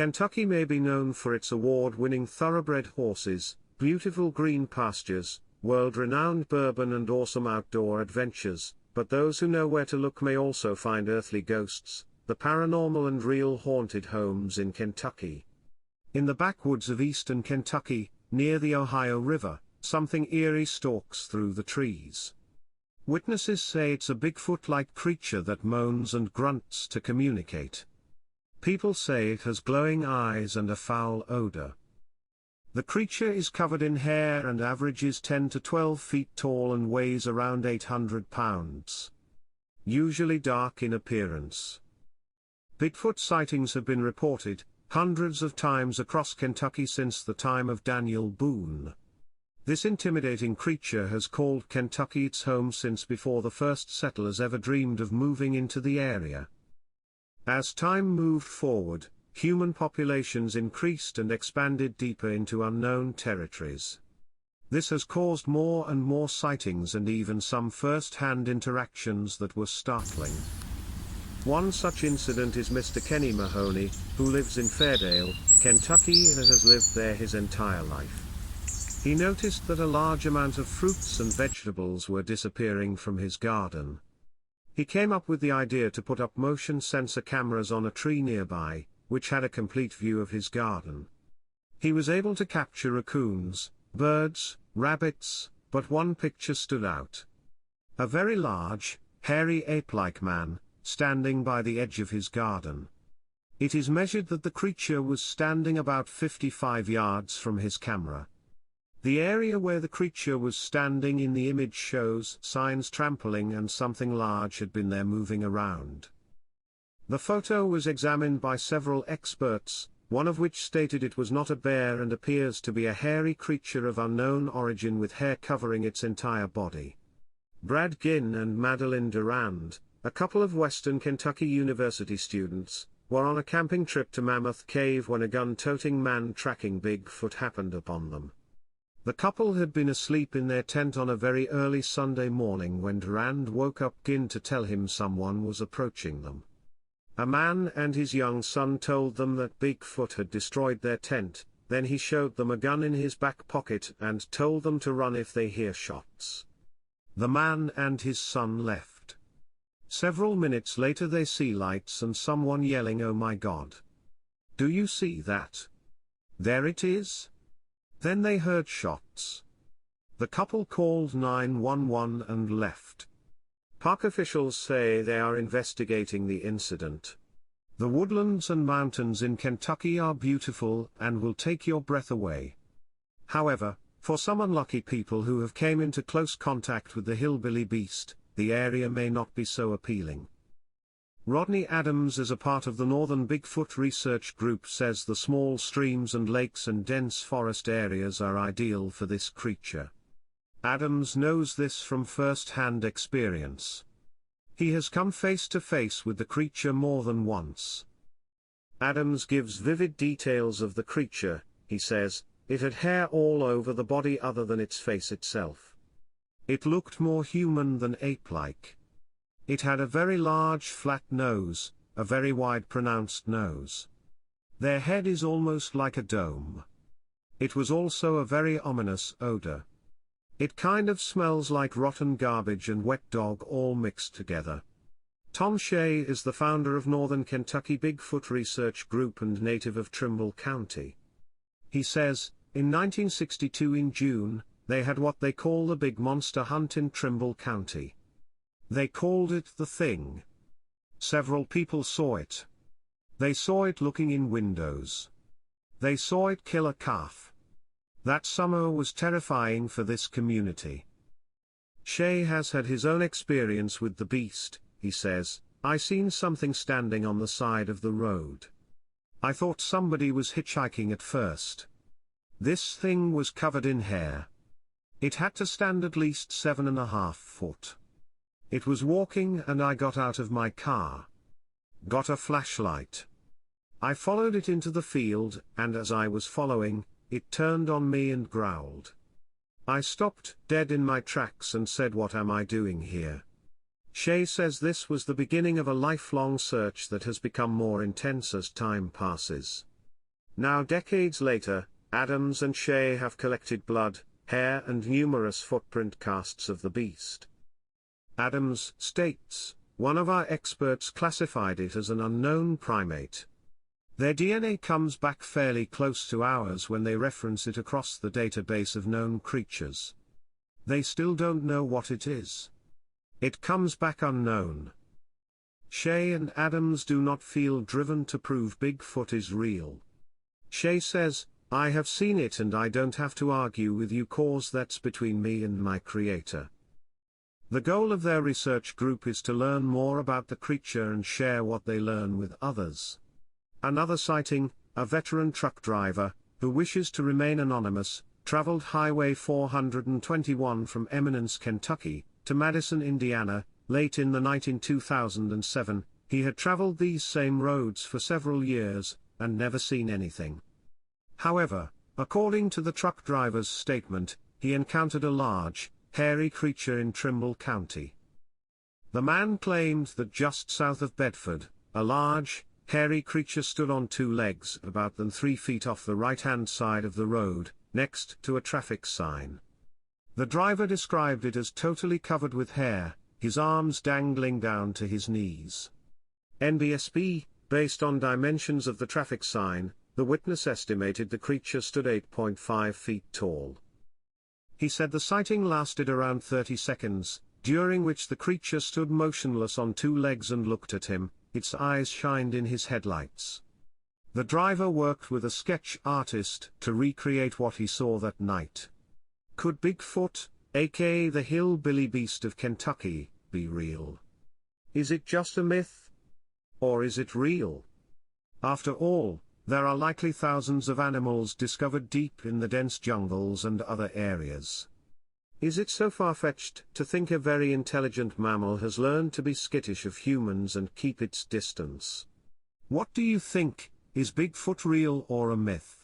Kentucky may be known for its award-winning thoroughbred horses, beautiful green pastures, world-renowned bourbon and awesome outdoor adventures, but those who know where to look may also find earthly ghosts, the paranormal and real haunted homes in Kentucky. In the backwoods of eastern Kentucky, near the Ohio River, something eerie stalks through the trees. Witnesses say it's a Bigfoot-like creature that moans and grunts to communicate. People say it has glowing eyes and a foul odor. The creature is covered in hair and averages 10 to 12 feet tall and weighs around 800 pounds. Usually dark in appearance. Bigfoot sightings have been reported hundreds of times across Kentucky since the time of Daniel Boone. This intimidating creature has called Kentucky its home since before the first settlers ever dreamed of moving into the area. As time moved forward, human populations increased and expanded deeper into unknown territories. This has caused more and more sightings and even some first-hand interactions that were startling. One such incident is Mr. Kenny Mahoney, who lives in Fairdale, Kentucky and has lived there his entire life. He noticed that a large amount of fruits and vegetables were disappearing from his garden. He came up with the idea to put up motion sensor cameras on a tree nearby, which had a complete view of his garden. He was able to capture raccoons, birds, rabbits, but one picture stood out. A very large, hairy ape-like man, standing by the edge of his garden. It is measured that the creature was standing about 55 yards from his camera. The area where the creature was standing in the image shows signs trampling and something large had been there moving around. The photo was examined by several experts, one of which stated it was not a bear and appears to be a hairy creature of unknown origin with hair covering its entire body. Bradkin and Madeline Durand, a couple of Western Kentucky University students, were on a camping trip to Mammoth Cave when a gun-toting man tracking Bigfoot happened upon them. The couple had been asleep in their tent on a very early Sunday morning when Durand woke up to tell him someone was approaching them. A man and his young son told them that Bigfoot had destroyed their tent, then he showed them a gun in his back pocket and told them to run if they hear shots. The man and his son left. Several minutes later they see lights and someone yelling, "Oh my God! Do you see that? There it is!" Then they heard shots. The couple called 911 and left. Park officials say they are investigating the incident. The woodlands and mountains in Kentucky are beautiful and will take your breath away. However, for some unlucky people who have come into close contact with the hillbilly beast, the area may not be so appealing. Rodney Adams, as a part of the Northern Bigfoot Research Group, says the small streams and lakes and dense forest areas are ideal for this creature. Adams knows this from first-hand experience. He has come face to face with the creature more than once. Adams gives vivid details of the creature. He says, it had hair all over the body other than its face itself. It looked more human than ape-like. It had a very large flat nose, a very wide pronounced nose. Their head is almost like a dome. It was also a very ominous odor. It kind of smells like rotten garbage and wet dog all mixed together. Tom Shea is the founder of Northern Kentucky Bigfoot Research Group and native of Trimble County. He says, in 1962 in June, they had what they call the big monster hunt in Trimble County. They called it the Thing. Several people saw it. They saw it looking in windows. They saw it kill a calf. That summer was terrifying for this community. Shea has had his own experience with the beast. He says, I seen something standing on the side of the road. I thought somebody was hitchhiking at first. This thing was covered in hair. It had to stand at least 7.5 foot. It was walking and I got out of my car. Got a flashlight. I followed it into the field, and as I was following, it turned on me and growled. I stopped dead in my tracks and said, what am I doing here? Shea says this was the beginning of a lifelong search that has become more intense as time passes. Now decades later, Adams and Shea have collected blood, hair and numerous footprint casts of the beast. Adams states, "One of our experts classified it as an unknown primate. Their DNA comes back fairly close to ours when they reference it across the database of known creatures. They still don't know what it is. It comes back unknown." Shea and Adams do not feel driven to prove Bigfoot is real. Shea says, "I have seen it and I don't have to argue with you, cause that's between me and my creator." The goal of their research group is to learn more about the creature and share what they learn with others. Another sighting, a veteran truck driver, who wishes to remain anonymous, traveled Highway 421 from Eminence, Kentucky, to Madison, Indiana, late in the night in 2007. He had traveled these same roads for several years, and never seen anything. However, according to the truck driver's statement, he encountered a large, hairy creature in Trimble County. The man claimed that just south of Bedford, a large, hairy creature stood on two legs about 3 feet off the right-hand side of the road, next to a traffic sign. The driver described it as totally covered with hair, his arms dangling down to his knees. NBSB, based on dimensions of the traffic sign, the witness estimated the creature stood 8.5 feet tall. He said the sighting lasted around 30 seconds, during which the creature stood motionless on two legs and looked at him, its eyes shined in his headlights. The driver worked with a sketch artist to recreate what he saw that night. Could Bigfoot, aka the hillbilly beast of Kentucky, be real? Is it just a myth? Or is it real? After all, there are likely thousands of animals discovered deep in the dense jungles and other areas. Is it so far-fetched to think a very intelligent mammal has learned to be skittish of humans and keep its distance? What do you think? Is Bigfoot real or a myth?